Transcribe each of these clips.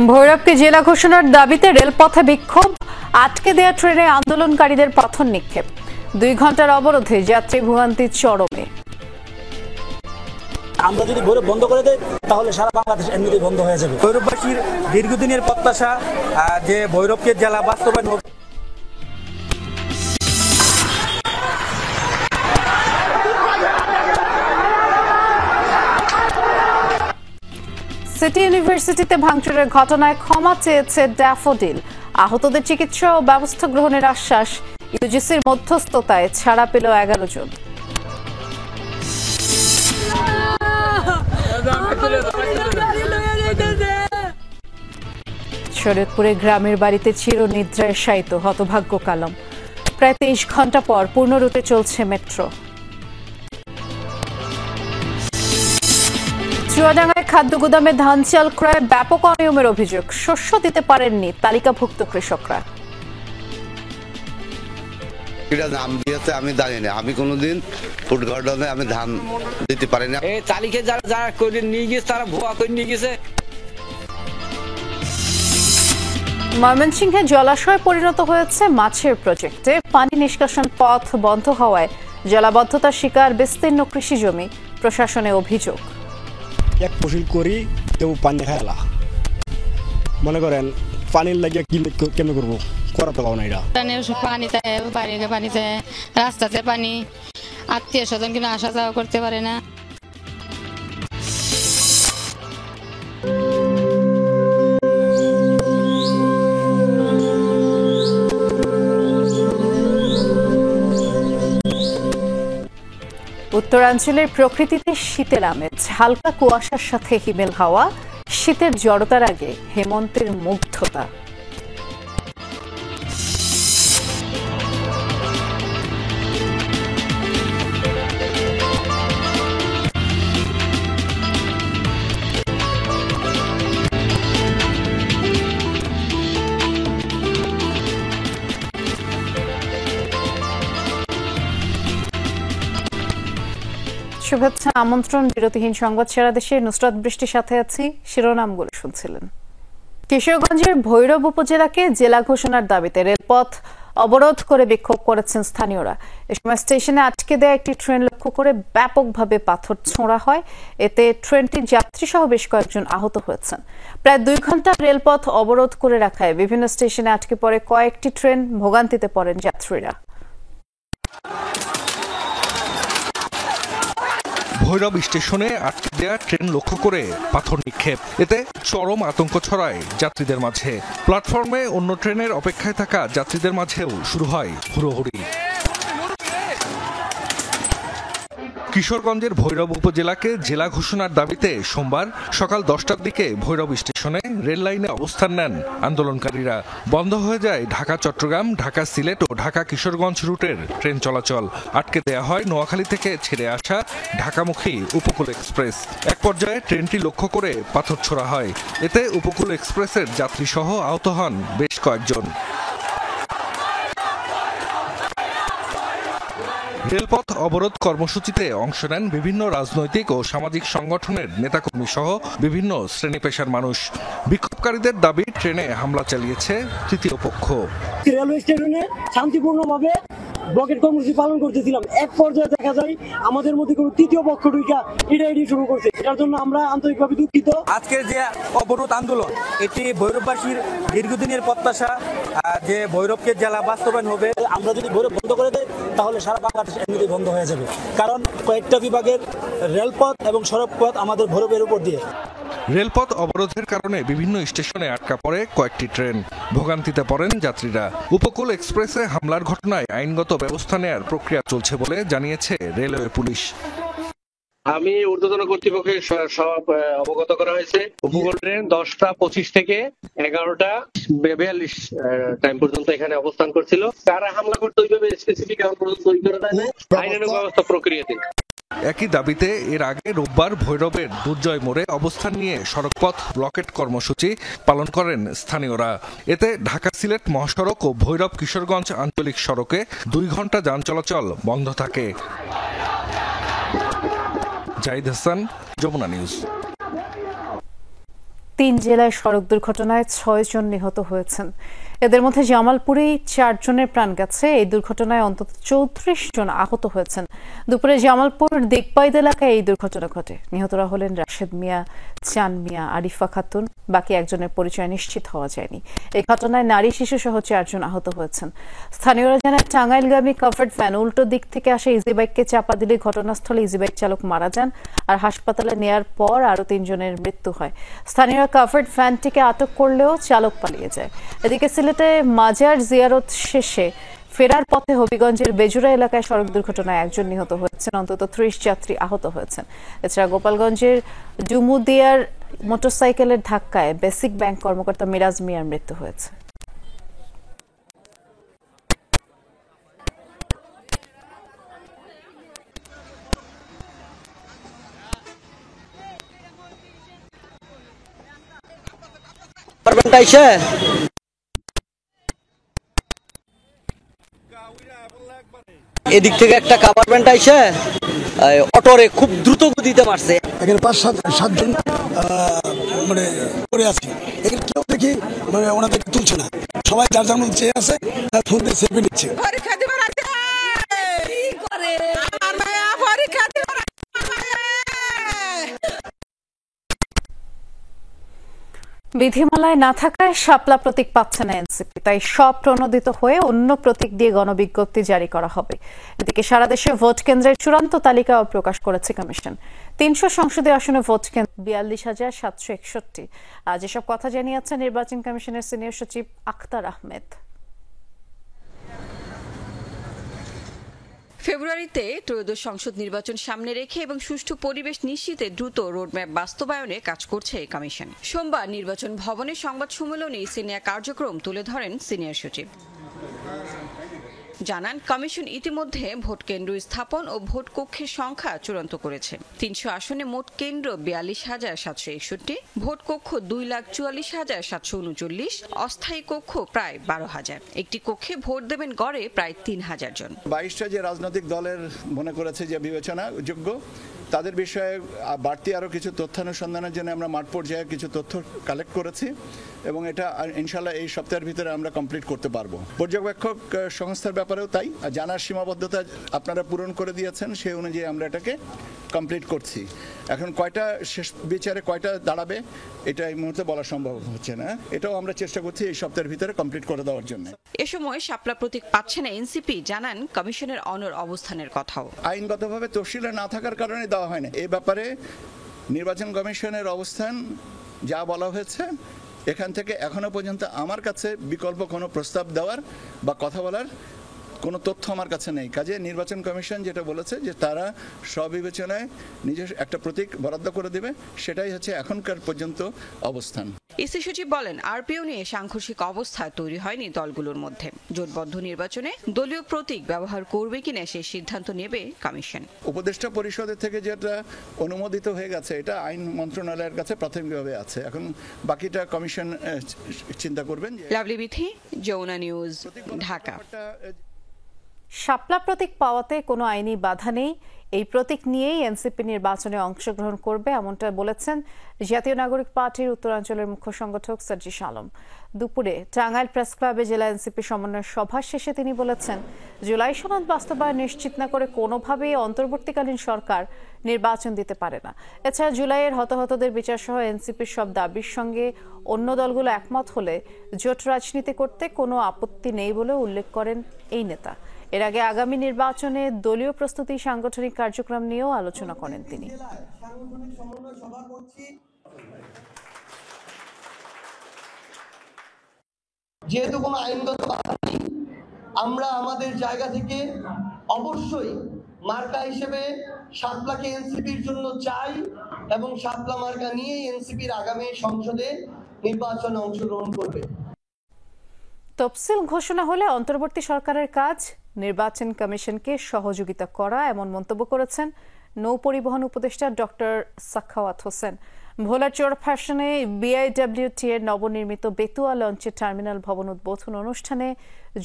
ভৈরবকে জেলা ঘোষণার দাবিতে রেলপথে বিক্ষোভ, আটকে দেয়া ট্রেনে আন্দোলনকারীদের পাথর নিক্ষেপ, 2 ঘন্টার অবরোধে যাত্রী ভোগান্তি চরমে। আমরা যদি ভৈরব বন্ধ করে দেই তাহলে সারা বাংলাদেশ এমনিতেই বন্ধ হয়ে যাবে। ভৈরববাসীর দীর্ঘদিনের প্রত্যাশা যে ভৈরবকে জেলা বাস্তবায়ন হবে। সিটি ইউনিভার্সিটিতে ভাঙচুরের ঘটনায় ক্ষমা চেয়েছে ড্যাফোডিল। আহতদের চিকিৎসা ও ব্যবস্থা গ্রহণের আশ্বাস। ইউজিসির মধ্যস্থতায় ছাড়া পেল 11 জন। শরীয়তপুরে গ্রামের বাড়িতে চিরনিদ্রায় শায়িত হতভাগ্য কালম। প্রায় 23 ঘন্টা পর পূর্ণ রুটে চলছে মেট্রো। চুয়াডাঙ্গায় খাদ্য গুদামে ধান চাল ক্রয়ে ব্যাপক অনিয়মের অভিযোগ, শস্য দিতে পারেননি তালিকাভুক্ত কৃষকরা। নাম দিয়েছে আমি জানি না, আমি কোনোদিন ফুড গার্ডনে আমি ধান দিতে পারি না। এই তালিকা যারা করে নিয়ে গেছে তারা ভুয়া করে নিয়ে গেছে। ময়মনসিংহে জলাশয় পরিণত হয়েছে মাছের প্রজেক্টে। পানি নিষ্কাশন পথ বন্ধ হওয়ায় জলাবদ্ধতার শিকার বিস্তীর্ণ কৃষি জমি। প্রশাসনে অভিযোগ, এক ফসল করি তেও পানি খাইলা, মনে করেন পানির লাগিয়ে কেমন করবো, করা তো পাও না। এটা পানিতে বাড়িতে পানিতে রাস্তাতে পানি, আত্মীয় স্বজন কিন্তু আসা যাওয়া করতে পারে না। উত্তরাঞ্চলের প্রকৃতিতে শীতের আমেজ, হালকা কুয়াশার সাথে হিমেল হাওয়া। শীতের জড়তার আগে হেমন্তের মুগ্ধতা। শুভেচ্ছা, আমন্ত্রণ। বিরতিহীন সংবাদ সারা দেশে নুসরাত বৃষ্টির সাথে আছি। শিরোনামগুলো শুনছিলেন। কিশোরগঞ্জের ভৈরব উপজেলাকে জেলা ঘোষণার দাবিতে রেলপথ অবরোধ করে বিক্ষোভ করেছেন স্থানীয়রা। এ সময় স্টেশনে আটকে দেয়া একটি ট্রেন লক্ষ্য করে ব্যাপকভাবে পাথর ছোঁড়া হয়। এতে ট্রেনটির যাত্রী সহ বেশ কয়েকজন আহত হয়েছেন। প্রায় 2 ঘন্টা রেলপথ অবরোধ করে রাখায় বিভিন্ন স্টেশনে আটকে পড়ে কয়েকটি ট্রেন, ভোগান্তিতে পড়েন যাত্রীরা। ভৈরব স্টেশনে আটকে দেয়া ট্রেন লক্ষ্য করে পাথর নিক্ষেপ, এতে চরম আতঙ্ক ছড়ায় যাত্রীদের মাঝে। প্ল্যাটফর্মে অন্য ট্রেনের অপেক্ষায় থাকা যাত্রীদের মাঝেও শুরু হয় হুড়োহুড়ি। কিশোরগঞ্জের ভৈরব উপজেলাকে জেলা ঘোষণার দাবিতে সোমবার সকাল 10টার দিকে ভৈরব স্টেশনে রেল লাইনে অবস্থান নেন আন্দোলনকারীরা। বন্ধ হয়ে যায় ঢাকা চট্টগ্রাম, ঢাকা সিলেট ও ঢাকা কিশোরগঞ্জ রুটের ট্রেন চলাচল। আটকে দেয়া হয় নোয়াখালী থেকে ছেড়ে আসা ঢাকামুখী উপকূল এক্সপ্রেস। এক পর্যায়ে ট্রেনটি লক্ষ্য করে পাথর ছোড়া হয়। এতে উপকূল এক্সপ্রেসের যাত্রী সহ আহত হন বেশ কয়েকজন। রেলপথ অবরোধ কর্মসূচিতে অংশ নেন বিভিন্ন রাজনৈতিক ও সামাজিক সংগঠনের নেতাকর্মী সহ বিভিন্ন শ্রেণী পেশার মানুষ। বিক্ষোভকারীদের দাবি, ট্রেনে হামলা চালিয়েছে তৃতীয় পক্ষ। রেলওয়ে স্টেশনে শান্তিপূর্ণভাবে ব্লকেট কর্মসূচি পালন করতেছিলাম, এক পর্যায়ে দেখা যায় আমাদের মধ্যে কোনো তৃতীয় পক্ষ ঢুকা ইডাইডি শুরু করছে। এটার জন্য আমরা আন্তরিকভাবে দুঃখিত। আজকের যে অবরোধ আন্দোলন, এটি ভৈরববাসীর দীর্ঘদিনের প্রত্যাশা যে ভৈরবকে জেলা বাস্তবায়ন হবে। আমরা যদি ভৈরব বন্ধ করে দেই তাহলে সারা বাংলাদেশ এমনিতেই বন্ধ হয়ে যাবে, কারণ কয়েকটা বিভাগের রেলপথ এবং সড়ক পথ আমাদের ভৈরবের উপর দিয়ে। রেলপথ অবরোধের কারণে বিভিন্ন স্টেশনে আটকা পড়ে কয়েকটি ট্রেন, ভোগান্তিতে পড়েন যাত্রীরা। উপকূল এক্সপ্রেসে হামলার ঘটনায় আইনগত ব্যবস্থা নেয়ার প্রক্রিয়া চলছে বলে জানিয়েছে রেলওয়ে পুলিশ। আমি ঊর্ধ্বতন কর্তৃপক্ষের সব অবগত করা হয়েছে। উপকূল ট্রেন 10:25 থেকে 11:42 টাইম পর্যন্ত এখানে অবস্থান করছিল। কারা হামলা করতে ওইভাবে স্পেসিফিক এখন পর্যন্ত আইনানুগ ব্যবস্থা প্রক্রিয়াতে। একই দাবিতে এর আগে রোববার ভৈরবের দুর্জয় মোড়ে অবস্থান নিয়ে সড়কপথ ব্লকেট কর্মসূচি পালন করেন স্থানীয়রা। এতে ঢাকা সিলেট মহাসড়ক ও ভৈরব কিশোরগঞ্জ আঞ্চলিক সড়কে 2 ঘন্টা যান চলাচল বন্ধ থাকে। জাহিদ হাসান, যমুনা নিউজ। 3 জেলায় সড়ক দুর্ঘটনায় 6 জন নিহত হয়েছেন। এদের মধ্যে জামালপুরেই 4 জনের প্রাণ গেছে। এই দুর্ঘটনায় অন্তত 34 জন আহত হয়েছেন। দুপুরে জামালপুর দিকপাইদ এলাকায় এই দুর্ঘটনা ঘটে। নিহতরা হলেন রাশেদ মিয়া, চান মিয়া, আরিফা খাতুন। বাকি একজনের পরিচয় নিশ্চিত হওয়া যায়নি। এই ঘটনায় নারী শিশু সহ 4 জন আহত হয়েছেন। স্থানীয়রা জানায় টাঙ্গাইলগামী কাভার্ড ভ্যান উল্টো দিক থেকে আসা ইজি বাইককে চাপা দিলে ঘটনাস্থলে ইজি বাইক চালক মারা যান। আর হাসপাতালে নেয়ার পর আরো 3 জনের মৃত্যু হয়। স্থানীয়রা কাভার্ড ভ্যানটিকে আটক করলেও চালক পালিয়ে যায়। এদিকে সিলেটে মাজার জিয়ারত শেষে ফেরার পথে হবিগঞ্জের বেজুরা এলাকায় সড়ক দুর্ঘটনায় 1 জন নিহত হয়েছেন, অন্তত 30 যাত্রী আহত হয়েছেন। এছাড়া গোপালগঞ্জের ডুমুদিয়ার মোটরসাইকেলের ধাক্কায় বেসিক ব্যাংক কর্মকর্তা মিরাজ মিয়ার মৃত্যু হয়েছে। এদিক থেকে একটা কাভার ভ্যান আইসে অটোরে খুব দ্রুত গতিতে মারছে। এখানে 5-7 জন মানে পড়ে আছে। এখানে কেউ দেখি মানে ওনাদেরকে তুলছে না, সবাই যার যার মধ্যে চেয়ে আছে, ফোন দিয়ে সেলফি নিচ্ছে। বিধিমালায় না থাকায় শাপলা প্রতীক পাচ্ছে না এনসিপি, তাই সব প্রণোদিত হয়ে অন্য প্রতীক দিয়ে গণবিজ্ঞপ্তি জারি করা হবে। এদিকে সারা দেশে ভোট কেন্দ্রের চূড়ান্ত তালিকাও প্রকাশ করেছে কমিশন। 300 সংসদীয় আসনে ভোট কেন্দ্র 42,761। আজ এসব কথা জানিয়েছেন নির্বাচন কমিশনের সিনিয়র সচিব আখতার আহমেদ। ফেব্রুয়ারিতে ত্রয়োদশ সংসদ নির্বাচন সামনে রেখে এবং সুষ্ঠু পরিবেশ নিশ্চিতে দ্রুত রোডম্যাপ বাস্তবায়নে কাজ করছে কমিশন। সোমবার নির্বাচন ভবনে সংবাদ সম্মেলনে সিনিয়র কার্যক্রম তুলে ধরেন সিনিয়র সচিব। জানান কমিশন ইতিমধ্যে ভোট কেন্দ্র স্থাপন ও ভোট কক্ষের সংখ্যা চূড়ান্ত করেছে। 300 আসনে মোট কেন্দ্র 42,761, ভোট কক্ষ 2,44,739, অস্থায়ী কক্ষ প্রায় 12,000। একটি কক্ষে ভোট দেবেন গড়ে প্রায় 3,000 জন। 22টা যে রাজনৈতিক দলের মনে করেছে যে বিবেচনা যোগ্য, তাদের বিষয়ে বাড়তি আরও কিছু তথ্যানুসন্ধানের জন্য আমরা মাঠ পর্যায়ে কিছু তথ্য কালেক্ট করেছি এবং এটা ইনশাল্লাহ এই সপ্তাহের ভিতরে আমরা কমপ্লিট করতে পারবো। পর্যবেক্ষক সংস্থার ব্যাপারেও তাই, জানার সীমাবদ্ধতা আপনারা পূরণ করে দিয়েছেন, সেই অনুযায়ী আমরা এটাকে কমপ্লিট করছি। এখন কয়টা শেষ বিচারে কয়টা দাঁড়াবে এটা এই মুহূর্তে বলা সম্ভব হচ্ছে না, এটাও আমরা চেষ্টা করছি এই সপ্তাহের ভিতরে কমপ্লিট করে দেওয়ার জন্য। এ সময় শাপলা প্রতীক পাচ্ছে না এনসিপি, জানান কমিশনের অনড় অবস্থানের কথাও। আইনগতভাবে তফসিলে না থাকার কারণে দেওয়া হয় না। এই ব্যাপারে নির্বাচন কমিশনের অবস্থান যা বলা হয়েছে, এখান থেকে এখনো পর্যন্ত আমার কাছে বিকল্প কোনো প্রস্তাব দেওয়ার বা কথা বলার কোনো তথ্য আমার কাছে নেই। কাজে নির্বাচন কমিশন যেটা বলেছে যে তারা স্ববিবেচনায় নিজস্ব একটা প্রতীক বরাদ্দ করে দেবে, সেটাই হচ্ছে এখনকার পর্যন্ত অবস্থান। ইসি সচিব বলেন আরপিও নিয়ে সাংঘর্ষিক অবস্থা তৈরি হয়নি দলগুলোর মধ্যে। জোটবদ্ধ নির্বাচনে দলীয় প্রতীক ব্যবহার করবে কিনা সেই সিদ্ধান্ত নেবে কমিশন। উপদেষ্টা পরিষদের থেকে যেটা অনুমোদিত হয়ে গেছে এটা আইন মন্ত্রণালয়ের কাছে প্রাথমিকভাবে আছে, এখন বাকিটা কমিশন চিন্তা করবেন। লাভলি বিথি, যমুনা নিউজ, ঢাকা। শাপলা প্রতীক পাওয়াতে কোনো আইনি বাধা নেই। এই প্রতীক নিয়েই এনসিপি নির্বাচনে অংশগ্রহণ করবে, এমনটা বলেছেন জাতীয় নাগরিক পার্টির উত্তরাঞ্চলের মুখ্য সংগঠক সার্জিস আলম। দুপুরে টাঙ্গাইল প্রেস ক্লাবে জেলা এনসিপি সমন্বয় সভা শেষে তিনি বলেছেন, জুলাই সনদ বাস্তবায়ন নিশ্চিত না করে কোনোভাবেই অন্তর্বর্তীকালীন সরকার নির্বাচন দিতে পারে না। এছাড়া জুলাইয়ের হতাহতদের বিচার সহ এনসিপির সব দাবির সঙ্গে অন্য দলগুলো একমত হলে জোট রাজনীতি করতে কোনো আপত্তি নেই বলে উল্লেখ করেন এই নেতা। এর আগে আগামী নির্বাচনে দলীয় প্রস্তুতি, সাংগঠনিক কার্যক্রম নিয়েও আলোচনা করেন তিনি। যেহেতু কোনো আইনগত বাধা নেই, আমরা আমাদের জায়গা থেকে অবশ্যই মার্কা হিসেবে শাপলাকে এনসিপির জন্য চাই এবং শাপলা মার্কা নিয়ে এনসিপির আগামী সংসদে নির্বাচনে অংশগ্রহণ করবে। তফসিল ঘোষণা হলে অন্তর্বর্তী সরকারের কাজ নির্বাচন কমিশনকে সহযোগিতা করা, এমন মন্তব্য করেছেন নৌ পরিবহন উপদেষ্টা ডক্টর সাখাওয়াত হোসেন। ভোলার চোর ফ্যাশনে বিআইডব্লিউটি এর নবনির্মিত বেতুয়া লঞ্চের টার্মিনাল ভবন উদ্বোধন অনুষ্ঠানে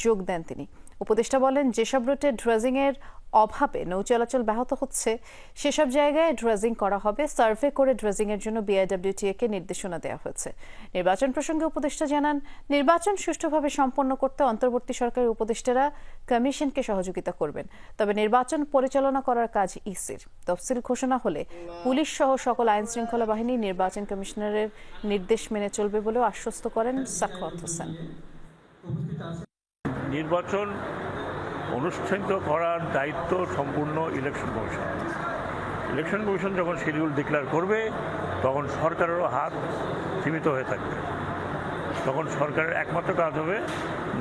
যোগ দেন তিনি। উপদেষ্টা বলেন, যেসব রুটে ড্রেজিং এর অভাবে নৌ চলাচল ব্যাহত হচ্ছে সেসব জায়গায় ড্রেজিং করা হবে। সার্ভে করে ড্রেজিং এর জন্য বিআইডব্লিউটিএ কে নির্দেশনা দেওয়া হয়েছে। নির্বাচন প্রসঙ্গে উপদেষ্টা জানান, নির্বাচন সুষ্ঠুভাবে সম্পন্ন করতে অন্তর্বর্তী সরকারের উপদেষ্টারা কমিশনকে সহযোগিতা করবেন। তবে নির্বাচন পরিচালনা করার কাজ ইসির। তফসিল ঘোষণা হলে পুলিশ সহ সকল আইন শৃঙ্খলা বাহিনী নির্বাচন কমিশনারের নির্দেশ মেনে চলবে বলেও আশ্বস্ত করেন সাখাওয়াত হোসেন। নির্বাচন অনুষ্ঠিত করার দায়িত্ব সম্পূর্ণ ইলেকশন কমিশন। ইলেকশন কমিশন যখন শিডিউল ডিক্লেয়ার করবে তখন সরকারেরও হাত সীমিত হয়ে থাকবে। তখন সরকারের একমাত্র কাজ হবে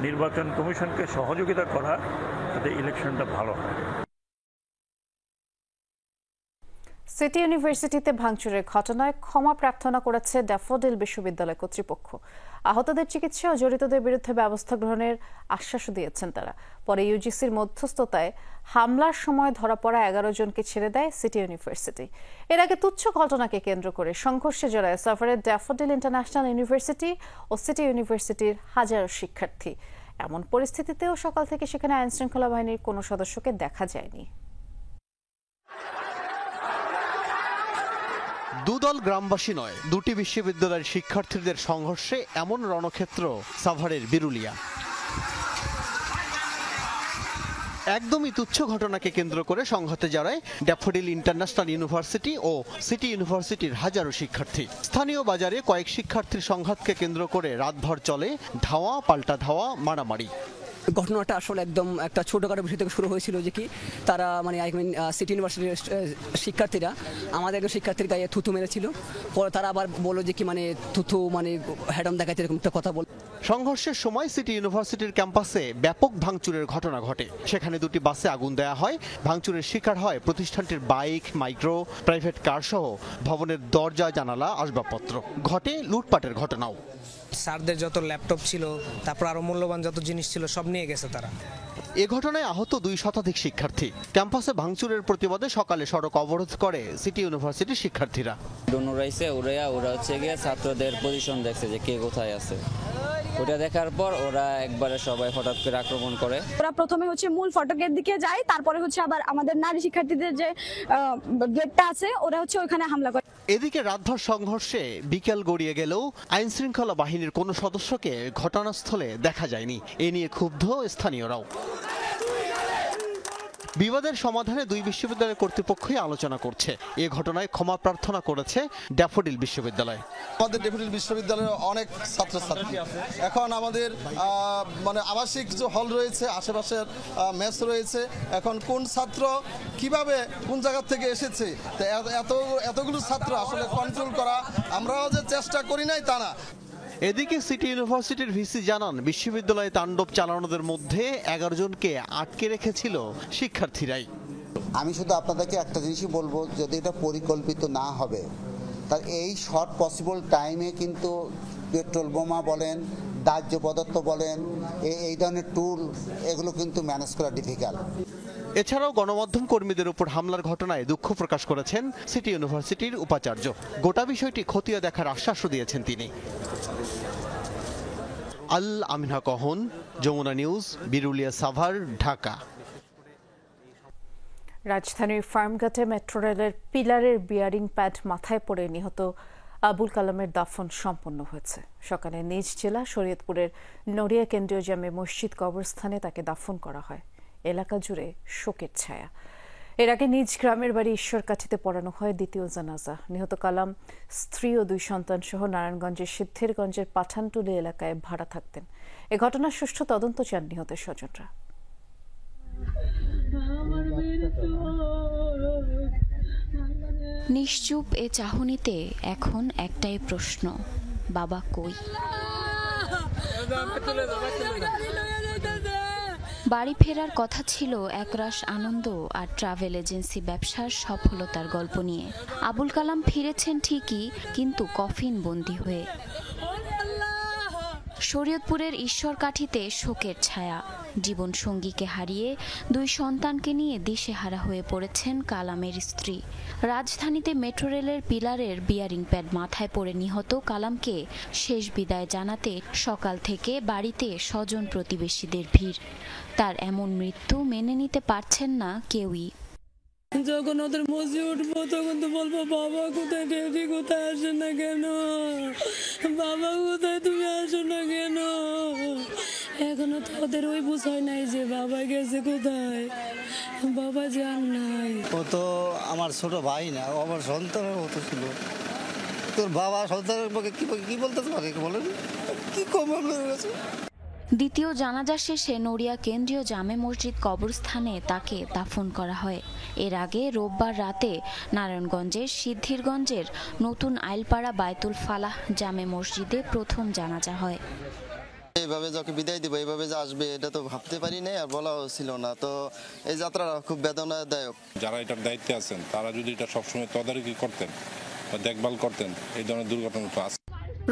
নির্বাচন কমিশনকে সহযোগিতা করা, যাতে ইলেকশনটা ভালো হয়। সিটি ইউনিভার্সিটিতে ভাঙচুরের ঘটনায় ক্ষমা প্রার্থনা করেছে ড্যাফোডিল বিশ্ববিদ্যালয় কর্তৃপক্ষ। আহতদের চিকিৎসা ও জড়িতদের বিরুদ্ধে ব্যবস্থা গ্রহণের আশ্বাসও দিয়েছেন তারা। পরে ইউজিসির মধ্যস্থতায় হামলার সময় ধরা পড়া 11 জনকে ছেড়ে দেয় সিটি ইউনিভার্সিটি। এর আগে তুচ্ছ ঘটনাকে কেন্দ্র করে সংঘর্ষে জড়ায় সাভারের ড্যাফোডিল ইন্টারন্যাশনাল ইউনিভার্সিটি ও সিটি ইউনিভার্সিটির হাজারো শিক্ষার্থী। এমন পরিস্থিতিতেও সকাল থেকে সেখানে আইন শৃঙ্খলা বাহিনীর কোনো সদস্যকে দেখা যায়নি। দুদল গ্রামবাসী নয়, দুটি বিশ্ববিদ্যালয়ের শিক্ষার্থীদের সংঘর্ষে এমন রণক্ষেত্র সাভারের বিরুলিয়া। একদমই তুচ্ছ ঘটনাকে কেন্দ্র করে সংঘাতে জড়ায় ড্যাফোডিল ইন্টারন্যাশনাল ইউনিভার্সিটি ও সিটি ইউনিভার্সিটির হাজারো শিক্ষার্থী। স্থানীয় বাজারে কয়েক শিক্ষার্থীর সংঘাতকে কেন্দ্র করে রাতভর চলে ধাওয়া পাল্টা ধাওয়া, মারামারি। ঘটনাটা আসলে একদম একটা ছোটখাটো বিষয় থেকে শুরু হয়েছিল, যে কি তারা সিটি ইউনিভার্সিটির শিক্ষার্থীরা আমাদের একজন শিক্ষার্থীর গায়ে থুতু মেরেছিল। পরে তারা আবার বললো যে কি থুতু হ্যাডম দেখাচ্ছে, এরকম একটা কথা বল। সংঘর্ষের সময় সিটি ইউনিভার্সিটির ক্যাম্পাসে ব্যাপক ভাঙচুরের ঘটনা ঘটে। সেখানে দুটি বাসে আগুন দেওয়া হয়। ভাঙচুরের শিকার হয় প্রতিষ্ঠানটির বাইক, মাইক্রো, প্রাইভেট কার সহ ভবনের দরজা, জানালা, আসবাবপত্র। ঘটে লুটপাটের ঘটনাও। স্যারদের যত ল্যাপটপ ছিল, তারপর আরো মূল্যবান যত জিনিস ছিল সব নিয়ে গেছে তারা। এ ঘটনায় আহত 2 শতাধিক শিক্ষার্থী। ক্যাম্পাসে ভাঙচুরের প্রতিবাদে সকালে সড়ক অবরোধ করে সিটি ইউনিভার্সিটির শিক্ষার্থীরা। ওরা হচ্ছে গিয়ে ছাত্রদের পজিশন দেখছে যে কে কোথায় আছে, ওটা দেখার পর ওরা একবারে সবাই হঠাৎ করে আক্রমণ করে। ওরা প্রথমে মূল ফটকের দিকে যায়, তারপরে আবার আমাদের নারী শিক্ষার্থীদের যে গেটটা আছে ওরা ওইখানে হামলা করে। এদিকে রাতভর সংঘর্ষে বিকেল গড়িয়ে গেলেও আইন শৃঙ্খলা বাহিনীর কোনো সদস্যকে ঘটনাস্থলে দেখা যায়নি। এ নিয়ে ক্ষুব্ধ স্থানীয়রাও। বিবাদের সমাধানে 2 বিশ্ববিদ্যালয় কর্তৃপক্ষই আলোচনা করছে। এ ঘটনায় ক্ষমা প্রার্থনা করেছে ড্যাফোডিল বিশ্ববিদ্যালয়। আমাদের ড্যাফোডিল বিশ্ববিদ্যালয়ে অনেক ছাত্রছাত্রী, এখন আমাদের আবাসিক যে হল রয়েছে, আশেপাশের মেস রয়েছে, এখন কোন ছাত্র কিভাবে কোন জায়গা থেকে এসেছে এতগুলো ছাত্র আসলে কন্ট্রোল করা আমরাও যে চেষ্টা করি নাই তা না। এদিকে সিটি ইউনিভার্সিটির ভিসি জানান, বিশ্ববিদ্যালয়ে তাণ্ডব চালানোদের মধ্যে 11 জনকে আটকে রেখেছিল শিক্ষার্থীরাই। আমি শুধু আপনাদেরকে একটা জিনিসই বলবো, যদি এটা পরিকল্পিত না হবে তার এই শর্ট পসিবল টাইমে কিন্তু পেট্রোল বোমা বলেন, দাহ্য পদার্থ বলেন, এই ধরনের টুল এগুলো কিন্তু ম্যানেজ করা ডিফিকাল্ট। এছাড়াও গণমাধ্যম কর্মীদের উপর হামলার ঘটনায় দুঃখ প্রকাশ করেছেন সিটি ইউনিভার্সিটির উপাচার্য। গোটা বিষয়টি খতিয়ে দেখার আশ্বাসও দিয়েছেন তিনি। আল আমিনা কহন, যমুনা নিউজ, বিরুলিয়া, সাভার, ঢাকা। রাজধানীর ফার্মগেটে মেট্রো রেলের পিলারের বিয়ারিং প্যাড মাথায় পড়ে নিহত আবুল কালামের দাফন সম্পন্ন হয়েছে। সকালে নিজ জেলা শরীয়তপুরের নড়িয়া কেন্দ্রীয় জামে মসজিদ কবরস্থানে তাকে দাফন করা হয়। এলাকা জুড়ে শোকের ছায়া। এর আগে নিজ গ্রামের বাড়ি ঈশ্বরকাঠিতে পড়ানো হয় দ্বিতীয় জানাজা। নিহত কালাম স্ত্রী ও 2 সন্তান সহ নারায়ণগঞ্জের সিদ্ধিরগঞ্জের পাঠানটুলি এলাকায় ভাড়া থাকতেন। এ ঘটনার সুষ্ঠু তদন্ত চান নিহতের স্বজনরা। নিশ্চুপ এ চাহনিতে এখন একটাই প্রশ্ন, বাবা কই? বাড়ি ফেরার কথা ছিল একরাশ আনন্দ আর ট্রাভেল এজেন্সি ব্যবসার সফলতার গল্প নিয়ে। আবুল কালাম ফিরেছেন ঠিকই, কিন্তু কফিন বন্দী হয়ে। শরীয়তপুরের ঈশ্বরকাঠিতে শোকের ছায়া। জীবন সঙ্গীকে হারিয়ে 2 সন্তানকে নিয়ে দিশেহারা হয়ে পড়েছেন কালামের স্ত্রী। রাজধানীতে মেট্রো রেলের পিলারের বিয়ারিং প্যাড মাথায় পড়ে নিহত কালামকে শেষ বিদায় জানাতে সকাল থেকে বাড়িতে স্বজন প্রতিবেশীদের ভিড়। তার এমন মৃত্যু মেনে নিতে পারছেন না কেউই। যখন ওদের মসজিদ উঠবো তখন তো বলবো বাবা কোথায়, ডেডি কোথায়, আসে না কেন, বাবা কোথায়, তুমি আসো না কেন। এখনো তো ওদের ওই বুঝায় নাই যে বাবা গেছে কোথায়, বাবা যান নাই। ও তো আমার ছোট ভাই না, ও আমার সন্তানের মতো ছিল। তোর বাবা সন্তানের পক্ষে কি বলতে পারে বলেন, কি কম গেছে। দ্বিতীয় জানাজা শেষে নড়িয়া কেন্দ্রীয় জামে মসজিদ কবরস্থানে তাকে দাফন করা হয়। এর আগে রোববার রাতে নারায়ণগঞ্জের সিদ্ধিরগঞ্জের নতুন আইলপাড়া বায়তুল ফালাহ জামে মসজিদে প্রথম জানাজা হয়। এইভাবে যাকে বিদায় দিব, এইভাবে যে আসবে এটা তো ভাবতে পারি নাই, আর বলাও ছিল না। তো এই যাত্রাটা খুব বেদনাদায়ক। যারা এটার দায়িত্বে আছেন তারা যদি এটা সবসময় তদারকি করতেন বা দেখভাল করতেন, এই ধরনের দুর্ঘটনা তো আছে।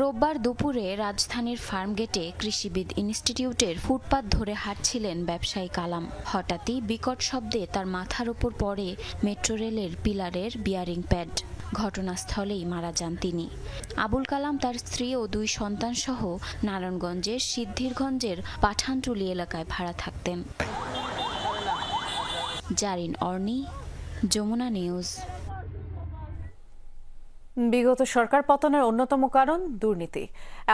রোববার দুপুরে রাজধানীর ফার্মগেটে কৃষিবিদ ইনস্টিটিউটের ফুটপাত ধরে হাঁটছিলেন ব্যবসায়ী কালাম। হঠাৎই বিকট শব্দে তার মাথার উপর পড়ে মেট্রো রেলের পিলারের বিয়ারিং প্যাড। ঘটনাস্থলেই মারা যান তিনি। আবুল কালাম তার স্ত্রী ও 2 সন্তান সহ নারায়ণগঞ্জের সিদ্ধিরগঞ্জের পাঠানটুলি এলাকায় ভাড়া থাকতেন। জারিন অর্নি, যমুনা নিউজ। বিগত সরকার পতনের অন্যতম কারণ দুর্নীতি,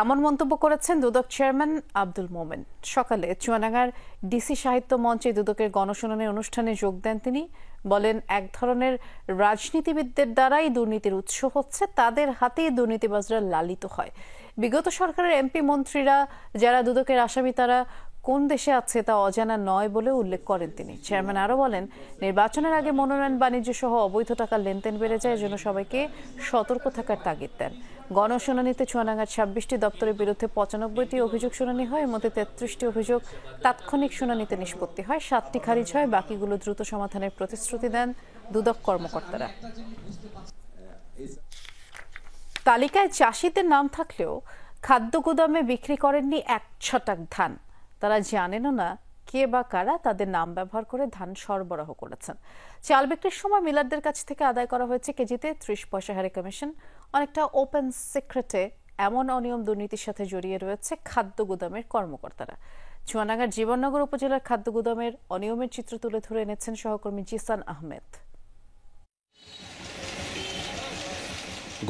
এমন মন্তব্য করেছেন দুদক চেয়ারম্যান আব্দুল মোমেন। সকালে চুয়াডাঙ্গার ডিসি সাহিত্য মঞ্চে দুদকের গণশুনানি অনুষ্ঠানে যোগ দেন তিনি। বলেন, এক ধরনের রাজনীতিবিদদের দ্বারাই দুর্নীতির উৎস হচ্ছে, তাদের হাতেই দুর্নীতিবাজরা লালিত হয়। বিগত সরকারের এমপি মন্ত্রীরা যারা দুদকের আসামি, তারা কোন দেশে আছে তা অজানা নয় বলে উল্লেখ করেন তিনি। চেয়ারম্যান আরো বলেন, নির্বাচনের আগে মনোনয়ন বাণিজ্য সহ অবৈধ টাকার লেনদেন বেড়ে যায়, এজন্য সবাইকে সতর্ক থাকার তাগিদ দেন। গণশুনানিতে চুয়াডাঙ্গার 26টি দপ্তরের বিরুদ্ধে 95টি অভিযোগ শুনানি হয়। এর মধ্যে 33টি অভিযোগ তাৎক্ষণিক শুনানিতে নিষ্পত্তি হয়, 7টি খারিজ হয়, বাকিগুলো দ্রুত সমাধানের প্রতিশ্রুতি দেন দুদক কর্মকর্তারা। তালিকায় চাষিদের নাম থাকলেও খাদ্য গুদামে বিক্রি করেননি 1 ছটাক ধান। তারা জানেনও না কে বা কারা তাদের নাম ব্যবহার করে ধান সরবরাহ করেছেন। চাল বিক্রির সময় মিলারদের কাছ থেকে আদায় করা হয়েছে কেজিতে 30 পয়সা হারে কমিশন। অনেকটা ওপেন সিক্রেটে এমন অনিয়ম দুর্নীতির সাথে জড়িয়ে রয়েছে খাদ্য গুদামের কর্মকর্তারা। চুয়াডাঙ্গার জীবননগর উপজেলার খাদ্য গুদামের অনিয়মের চিত্র তুলে ধরে এনেছেন সহকর্মী জিসান আহমেদ।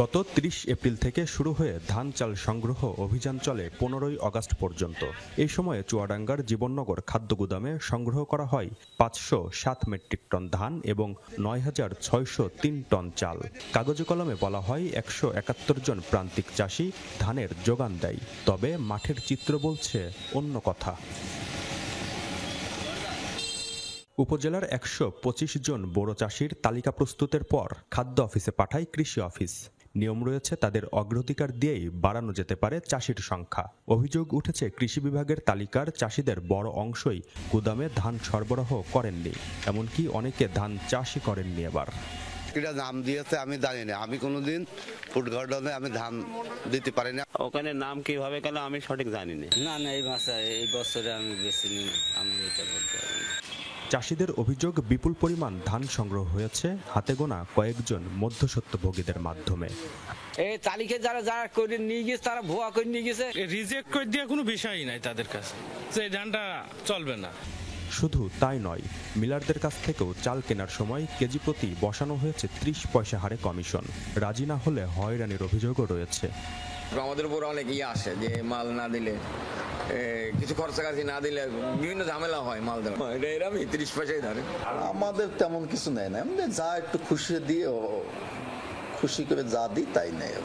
গত 30 এপ্রিল থেকে শুরু হয়ে ধান চাল সংগ্রহ অভিযান চলে 15ই আগস্ট পর্যন্ত। এই সময়ে চুয়াডাঙ্গার জীবননগর খাদ্য গুদামে সংগ্রহ করা হয় 507 মেট্রিক টন ধান এবং 9603 টন চাল। কাগজে কলমে বলা হয় 171 জন প্রান্তিক চাষি ধানের যোগান দেয়, তবে মাঠের চিত্র বলছে অন্য কথা। উপজেলার 125 জন বড় চাষির তালিকা প্রস্তুতের পর খাদ্য অফিসে পাঠায় কৃষি অফিস। নিয়ম রয়েছে, তাদের অগ্রাধিকার দিয়েই বাড়ানো যেতে পারে চাষির সংখ্যা। অভিযোগ উঠেছে, কৃষি বিভাগের তালিকার চাষিদের বড় অংশই গুদামে ধান সরবরাহ করেননি, এমনকি অনেকে ধান চাষই করেননি। এবার এটা নাম দিয়েছে আমি জানি না, আমি কোনোদিন ফুড গার্ডনে আমি ধান দিতে পারি না। ওখানে নাম কিভাবে গেল আমি সঠিক জানি না। না এই মাসে এই বছরে আমি বেশি আমি এটা বলতে পারি না। চাষিদের অভিযোগ, বিপুল পরিমাণ ধান সংগ্রহ হয়েছে হাতে গোনা কয়েকজন মধ্যস্বত্বভোগীদের মাধ্যমে। এই তালিকা যারা করে নিয়ে গেছে তারা ভুয়া করে নিয়ে গেছে, রিজেক্ট করে দেওয়া কোনো বিষয়ই নাই তাদের কাছে, যে ধানটা চলবে না। শুধু তাই নয়, মিলারদের কাছ থেকেও চাল কেনার সময় কেজি প্রতি বসানো হয়েছে 30 পয়সা হারে কমিশন। রাজি না হলে হয়রানির অভিযোগও রয়েছে। আমাদের উপর অনেক আসে যে মাল না দিলে, কিছু খরচাকাছি না দিলে বিভিন্ন ঝামেলা হয় মাল দেওয়া। এটা এরকমই 30 পয়সাই ধরে। আমাদের তেমন কিছু নেয় না, আমাদের যা একটু খুশি দিয়ে খুশি করে যা দিই তাই নেয়।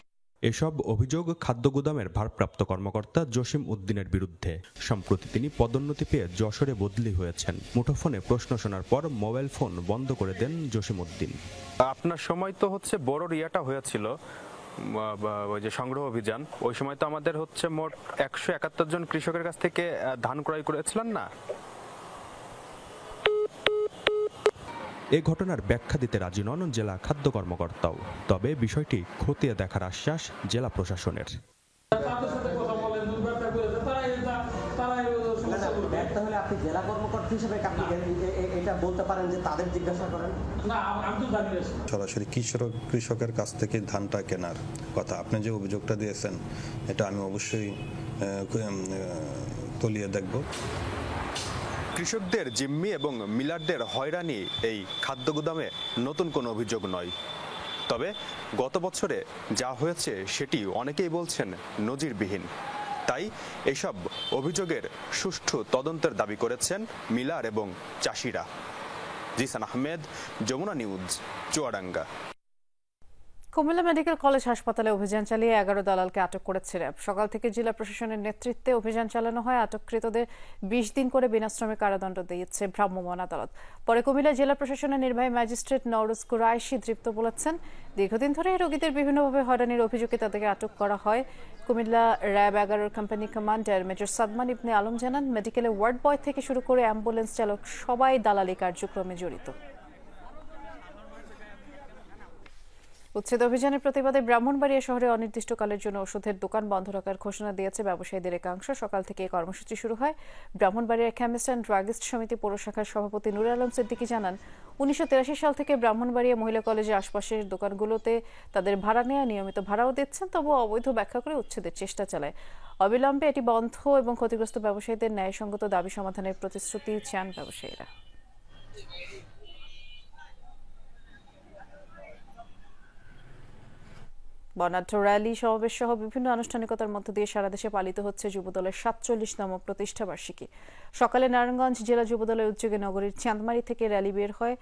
এসব অভিযোগ খাদ্য গুদামের ভারপ্রাপ্ত কর্মকর্তা জসিম উদ্দিনের বিরুদ্ধে। সম্প্রতি তিনি পদোন্নতি পেয়ে যশোরে বদলি হয়েছেন। মুঠোফোনে প্রশ্ন শোনার পর মোবাইল ফোন বন্ধ করে দেন জসিম উদ্দিন। আপনার সময় তো হচ্ছে বড় রিয়াটা হয়েছিল, ওই যে সংগ্রহ অভিযান, ওই সময় তো আমাদের হচ্ছে মোট 171 জন কৃষকের কাছ থেকে ধান ক্রয় করেছিলেন না? এ ঘটনার ব্যাখ্যা দিতে রাজি নন জেলা খাদ্য কর্মকর্তাও, তবে বিষয়টি খতিয়ে দেখার আশ্বাস জেলা প্রশাসনের। আপনি ব্যর্থ হলে আপনি জেলা কর্মকর্তা হিসেবে আপনি এটা বলতে পারেন যে তাদের জিজ্ঞাসা করেন? সরাসরি কৃষকের কাছ থেকে ধানটা কেনার কথা আপনি যে অভিযোগটা দিয়েছেন এটা আমি অবশ্যই তলিয়ে দেখব। কৃষকদের জিম্মি এবং মিলারদের হয়রানি এই খাদ্য গুদামে নতুন কোনো অভিযোগ নয়। তবে গত বছরে যা হয়েছে সেটি অনেকেই বলছেন নজিরবিহীন। তাই এসব অভিযোগের সুষ্ঠু তদন্তের দাবি করেছেন মিলার এবং চাষিরা। Zisan Ahmed, Jamuna news, Chuadanga. Comilla medical college হাসপাতালে অভিযান চালিয়ে 11 দালালকে আটক করেছে র্যাব। সকাল থেকে জেলা প্রশাসনের নেতৃত্বে অভিযান চালানো হয়। আটককৃতদের 20 দিন করে বিনাশ্রমে কারাদণ্ড দিয়েছে ভ্রাম্যমাণ আদালত। পরে কুমিল্লা জেলা প্রশাসনের নির্বাহী ম্যাজিস্ট্রেট নওরোজ কুরাইশি দৃপ্ত বলেছেন, দীর্ঘদিন ধরে রোগীদের বিভিন্নভাবে হয়রানির অভিযোগে তাদেরকে আটক করা হয়। Comilla RAB 11 company commander major Sadman Ibne Alam জানান, মেডিকেলে ওয়ার্ড বয় থেকে শুরু করে অ্যাম্বুলেন্স চালক সবাই দালালি কার্যক্রমে জড়িত। উচ্ছেদ অভিযানের প্রতিবাদে ব্রাহ্মণবাড়িয়া শহরে অনির্দিষ্টকালের জন্য ওষুধের দোকান বন্ধ রাখার ঘোষণা দিয়েছে ব্যবসায়ীদের একাংশ। সকাল থেকে এই কর্মসূচি শুরু হয়। ব্রাহ্মণবাড়িয়া কেমিস্ট অ্যান্ড ড্রাগিস্ট সমিতি পৌর শাখার সভাপতি নুর আলম সিদ্দিকী জানান, 1983 সাল থেকে ব্রাহ্মণবাড়িয়া মহিলা কলেজের আশপাশের দোকানগুলোতে তাদের ভাড়া নেওয়া নিয়মিত ভাড়াও দিচ্ছেন, তবুও অবৈধ ব্যাখ্যা করে উচ্ছেদের চেষ্টা চালায়। অবিলম্বে এটি বন্ধ এবং ক্ষতিগ্রস্ত ব্যবসায়ীদের ন্যায়সঙ্গত দাবি সমাধানের প্রতিশ্রুতি চান ব্যবসায়ীরা। বর্ণাঢ্য র্যালি, সমাবেশ সহ বিভিন্ন আনুষ্ঠানিকতার মধ্য দিয়ে সারা দেশে পালিত হচ্ছে যুবদলের 47তম প্রতিষ্ঠাবার্ষিকী। সকালে নারায়ণগঞ্জ জেলা যুবদলের উদ্যোগে নগরীর চাঁদমারি থেকে র্যালি বের হয়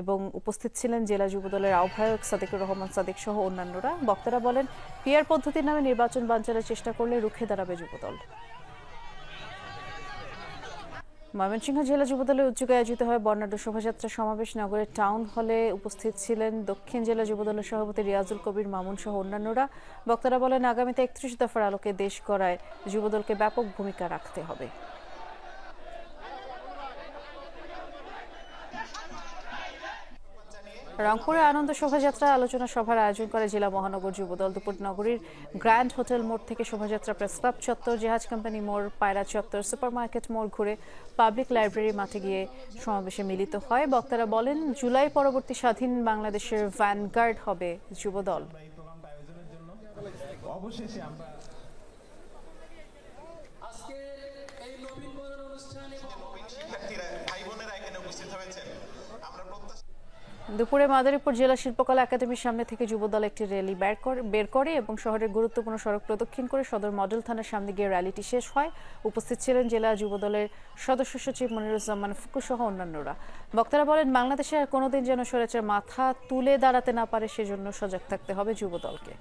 এবং উপস্থিত ছিলেন জেলা যুবদলের আহ্বায়ক সাদিকুর রহমান সাদিক সহ অন্যান্যরা। বক্তারা বলেন, পিআর পদ্ধতির নামে নির্বাচন বানচালের চেষ্টা করলে রুখে দাঁড়াবে যুবদল। ময়মনসিংহ জেলা যুবদলের উদ্যোগে আয়োজিত হয় বর্ণাঢ্য শোভাযাত্রা সমাবেশ। নগরের টাউন হলে উপস্থিত ছিলেন দক্ষিণ জেলা যুবদলের সভাপতি রিয়াজুল কবির মামুন সহ অন্যান্যরা। বক্তারা বলেন, আগামীতে 31 দফার আলোকে দেশ গড়ায় যুবদলকে ব্যাপক ভূমিকা রাখতে হবে। রংপুরে আনন্দ শোভাযাত্রা আলোচনা সভার আয়োজন করে জেলা মহানগর যুবদল। দুপুর নগরীর গ্র্যান্ড হোটেল মোড় থেকে শোভাযাত্রা প্রেস ক্লাব চত্বর, জাহাজ কোম্পানি মোড়, পায়রা চত্বর, সুপারমার্কেট মোড় ঘুরে পাবলিক লাইব্রেরি মাঠে গিয়ে সমাবেশে মিলিত হয়। বক্তারা বলেন, জুলাই পরবর্তী স্বাধীন বাংলাদেশের ভ্যানগার্ড হবে যুবদল। দুপুরে মাদারীপুর জেলা শিল্পকলা একাডেমির সামনে থেকে যুবদল একটি র্যালি বের করে এবং শহরের গুরুত্বপূর্ণ সড়ক প্রদক্ষিণ করে সদর মডেল থানার সামনে গিয়ে র্যালিটি শেষ হয়। উপস্থিত ছিলেন জেলা যুবদলের সদস্য সচিব মনিরুজ্জামান ফুকু সহ অন্যান্যরা। বক্তারা বলেন, বাংলাদেশে আর কোনোদিন যেন স্বৈরাচার মাথা তুলে দাঁড়াতে না পারে, সেজন্য সজাগ থাকতে হবে যুবদলকে।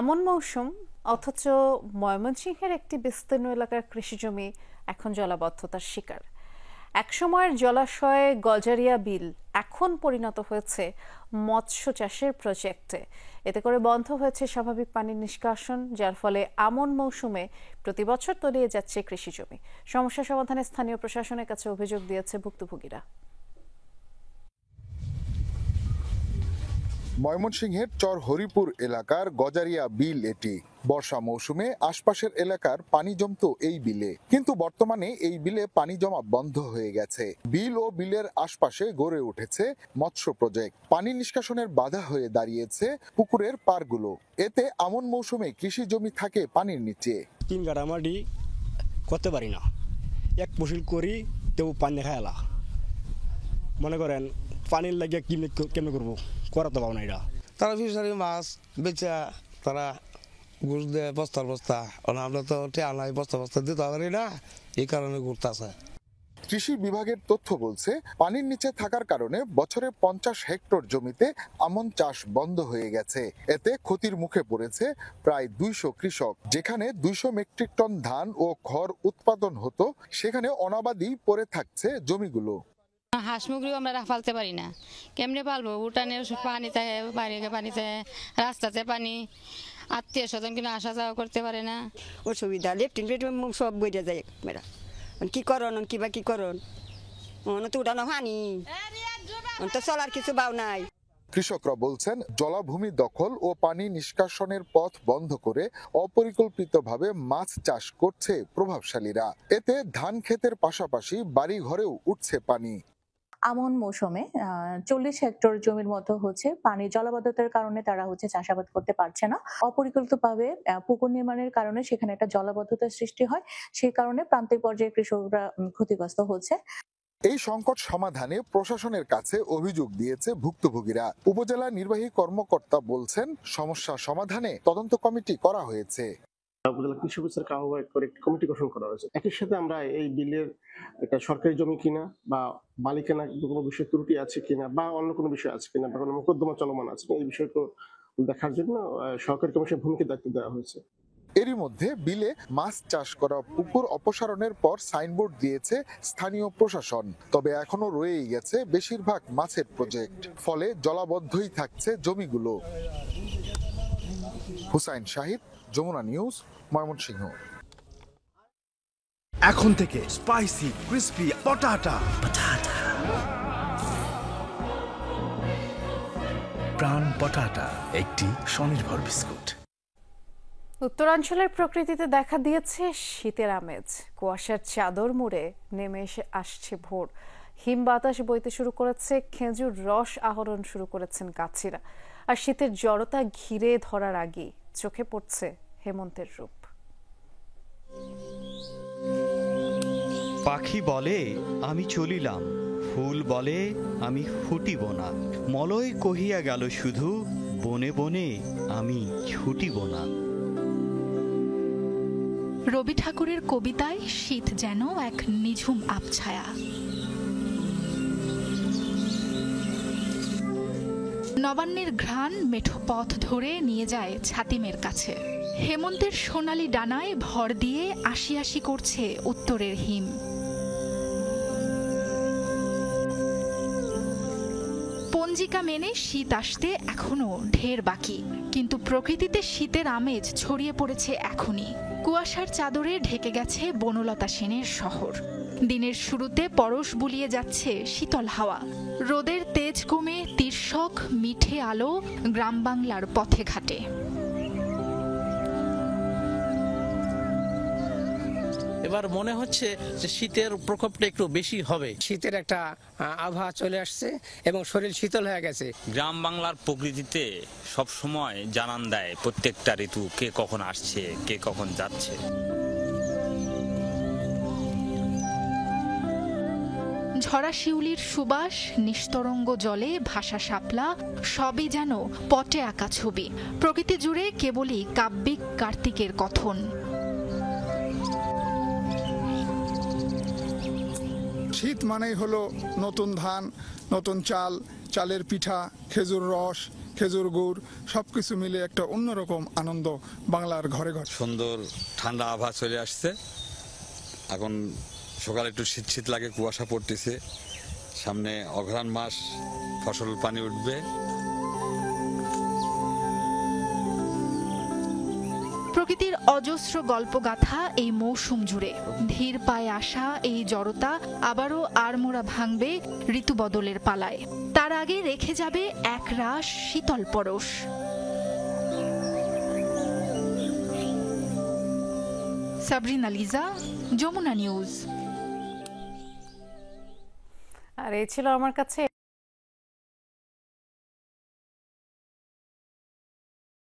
আমন মৌসুম, অথচ ময়মনসিংহের একটি বিস্তীর্ণ এলাকার কৃষিজমি এখন জলাবদ্ধতার শিকার। একসময়ের জলাশয় গজারিয়া বিল এখন পরিণত হয়েছে মৎস্য চাষের প্রজেক্টে। এতে করে বন্ধ হয়েছে স্বাভাবিক পানির নিষ্কাশন, যার ফলে আমন মৌসুমে প্রতি বছর তলিয়ে যাচ্ছে কৃষিজমি। সমস্যা সমাধানে স্থানীয় প্রশাসনের কাছে অভিযোগ দিয়েছে ভুক্তভোগীরা। ময়মনসিংহের চর হরিপুর এলাকার গজারিয়া বিল এটি। বর্ষা মৌসুমে আশপাশের এলাকার পানি জমতো এই বিলে, কিন্তু বর্তমানে এই বিলে পানি জমা বন্ধ হয়ে গেছে। বিল ও বিলের আশপাশে গড়ে উঠেছে মৎস্য প্রজেক্ট। পানি নিষ্কাশনের বাধা হয়ে দাঁড়িয়েছে পুকুরের পাড়গুলো। এতে আমন মৌসুমে কৃষি জমি থাকে পানির নিচে। 3 গাড়া মাটি করতে পারি না, এক ফসল করি তেও পানি খায়লা। মনে করেন পানির লাগিয়ে কেমনে করবো, করা তো পাবো না। এটা তারা ফিশারি মাছ বেচা তারা ঘুষ দেয় বস্তার বস্তা, আমরা তো টেয়ালাই বস্তা বস্তা দিতে পারি না, এই কারণে ঘুরতেছে। কৃষি বিভাগের তথ্য বলছে, পানির নিচে থাকার কারণে বছরে 50 হেক্টর জমিতে আমন চাষ বন্ধ হয়ে গেছে। এতে ক্ষতির মুখে পড়েছে প্রায় 200 কৃষক। যেখানে 200 মেট্রিক টন ধান ও খড় উৎপাদন হতো, সেখানে অনাবাদি পড়ে থাকছে জমিগুলো। হাঁস মুরগিও আমরা পালতে পারি না, কেমনে পালবো? উঠানের পানি চায়, পানি চায়, রাস্তাতে পানি, আত্মীয় স্বজন কিনা আসা যাওয়া করতে পারে না। অসুবিধা লেফটিন বেডরুম সব বইটা যায় মেয়েরা কি করন কি করন তো উঠানো হানি তো চলার কিছু বাও নাই। কৃষকরা বলছেন জলাভূমি দখল ও পানি নিষ্কাশনের পথ বন্ধ করে অপরিকল্পিতভাবে মাছ চাষ করছে প্রভাবশালীরা। এতে ধান ক্ষেতের পাশাপাশি বাড়ি ঘরেও উঠছে পানি। আমন মৌসুমে 40 হেক্টর জমির মতো হচ্ছে পানি জলাবদ্ধতার কারণে তারা হচ্ছে চাষাবাদ করতে পারছে না। অপরিকল্পিতভাবে পুকুর নির্মাণের কারণে সেখানে একটা জলাবদ্ধতার সৃষ্টি হয়, সেই কারণে প্রান্তিক পর্যায়ে কৃষকরা ক্ষতিগ্রস্ত হচ্ছে। এই সংকট সমাধানে প্রশাসনের কাছে অভিযোগ দিয়েছে ভুক্তভোগীরা। উপজেলা নির্বাহী কর্মকর্তা বলছেন সমস্যা সমাধানে তদন্ত কমিটি করা হয়েছে। উপজেলা কৃষি অফিসারকে আহ্বায়ক করে একটি কমিটি গঠন করা হয়েছে। একই সাথে আমরা এই বিলের একটা সরকারি জমি কিনা বা মালিকানা কোনো বিষয়ে ত্রুটি আছে কিনা বা অন্য কোনো বিষয় আছে কিনা বা কোনো মোকদ্দমা চলমান আছে এই বিষয়টা দেখার জন্য সরকারি কমিশনের ভূমিকা দায়িত্ব দেওয়া হয়েছে। এরই মধ্যে বিলে মাছ চাষ করা পুকুর অপসারণের পর সাইনবোর্ড দিয়েছে স্থানীয় প্রশাসন। তবে এখনো রয়েই গেছে বেশিরভাগ মাছের প্রজেক্ট, ফলে জলাবদ্ধই থাকছে জমিগুলো। হুসাইন শাহিদ, যমুনা নিউজ, ময়মনসিংহ। এখন থেকে স্পাইসি ক্রিস্পি পটাটা প্রাণ পটাটা একটি স্বনির্ভর বিস্কুট। উত্তরাঞ্চলের প্রকৃতিতে দেখা দিয়েছে শীতের আমেজ। কুয়াশার চাদর মুড়ে নেমে আসছে ভোর। হিম বাতাস বইতে শুরু করেছে, খেজুর রস আহরণ শুরু করেছেন গাছিরা। আর শীতের জড়তা ঘিরে ধরার আগেই চোখে পড়ছে হেমন্তের রূপ। পাখি বলে আমি চলিলাম, ফুল বলে আমি ফুটিব না, মলয় কহিয়া গেল শুধু বনে বনে আমি ছুটিব না। রবি ঠাকুরের কবিতায় শীত যেন এক নিঝুম আবছায়া। নবান্নের ঘ্রাণ মেঠো পথ ধরে নিয়ে যায় ছাতিমের কাছে। হেমন্তের সোনালি ডানায় ভর দিয়ে আশি আশি করছে উত্তরের হিম। পঞ্জিকা মেনে শীত আসতে এখনো ঢের বাকি, কিন্তু প্রকৃতিতে শীতের আমেজ ছড়িয়ে পড়েছে এখনই। কুয়াশার চাদরে ঢেকে গেছে বনলতা সেনের শহর। দিনের শুরুতে পরশ বুলিয়ে যাচ্ছে শীতল হাওয়া। রোদের তেজ কমে তির্যক মিঠে আলো গ্রাম বাংলার পথে ঘাটে। এবার মনে হচ্ছে যে শীতের প্রকোপটা একটু বেশি হবে। শীতের একটা আবহাওয়া চলে আসছে এবং শরীর শীতল হয়ে গেছে। গ্রাম বাংলার প্রকৃতিতে সব সময় জানান দেয় প্রত্যেকটা ঋতু কে কখন আসছে কে কখন যাচ্ছে। ঝরা শিউলির সুবাস, নিস্তরঙ্গ জলে ভাসা শাপলা, সবই যেন পটে আঁকা ছবি। প্রকৃতি জুড়ে কেবলই কাব্যিক কার্তিকের কথন। শীত মানেই হলো নতুন ধান, নতুন চাল, চালের পিঠা, খেজুর রস, খেজুর গুড়, সবকিছু মিলে একটা অন্যরকম আনন্দ বাংলার ঘরে ঘরে। সুন্দর ঠান্ডা আবহাওয়া চলে আসছে। এখন সকালে একটু শীত শীত লাগে, কুয়াশা পড়তেছে। সামনে অঘ্রাণ মাস, ফসল পানি উঠবে। প্রকৃতির অজস্র গল্পগাথা এই মৌসুম জুড়ে। ধীর পায়ে আসা এই জড়তা আবারও আড়মোড়া ভাঙবে ঋতু বদলের পালায়। তার আগে রেখে যাবে এক রাশ শীতল পরশ। সাবরিনা লিজা, যমুনা নিউজ। আর এই ছিল আমার কাছে